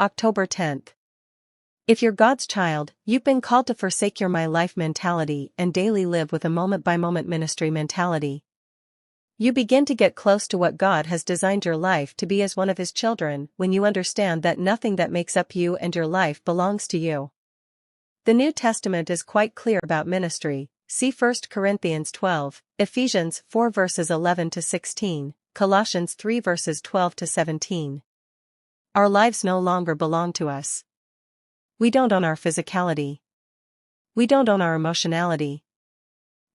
October 10th. If you're God's child, you've been called to forsake your my life mentality and daily live with a moment-by-moment ministry mentality. You begin to get close to what God has designed your life to be as one of His children when you understand that nothing that makes up you and your life belongs to you. The New Testament is quite clear about ministry. See 1 Corinthians 12, Ephesians 4 verses 11 to 16, Colossians 3 verses 12 to 17. Our lives no longer belong to us. We don't own our physicality. We don't own our emotionality.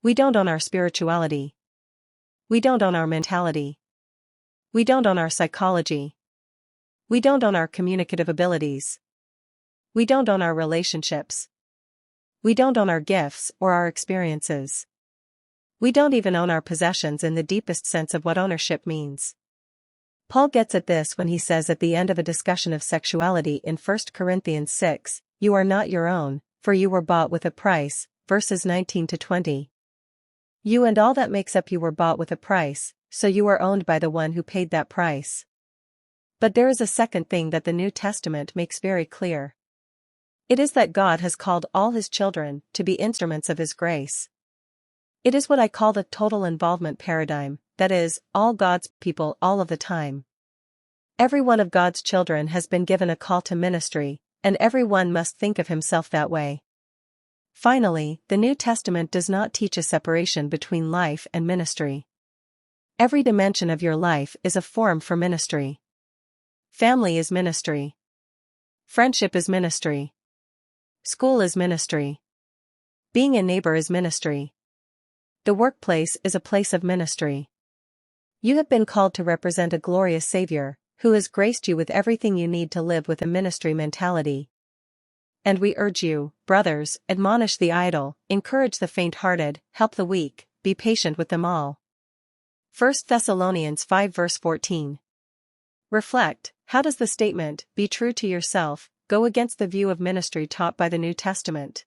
We don't own our spirituality. We don't own our mentality. We don't own our psychology. We don't own our communicative abilities. We don't own our relationships. We don't own our gifts or our experiences. We don't even own our possessions in the deepest sense of what ownership means. Paul gets at this when he says at the end of a discussion of sexuality in 1 Corinthians 6, "You are not your own, for you were bought with a price," verses 19 to 20. You and all that makes up you were bought with a price, so you are owned by the one who paid that price. But there is a second thing that the New Testament makes very clear. It is that God has called all His children to be instruments of His grace. It is what I call the total involvement paradigm, that is, all God's people all of the time. Every one of God's children has been given a call to ministry, and every one must think of himself that way. Finally, the New Testament does not teach a separation between life and ministry. Every dimension of your life is a forum for ministry. Family is ministry. Friendship is ministry. School is ministry. Being a neighbor is ministry. The workplace is a place of ministry. You have been called to represent a glorious Savior, who has graced you with everything you need to live with a ministry mentality. And we urge you, brothers, admonish the idle, encourage the faint-hearted, help the weak, be patient with them all. 1 Thessalonians 5 verse 14. Reflect, how does the statement, "be true to yourself," go against the view of ministry taught by the New Testament?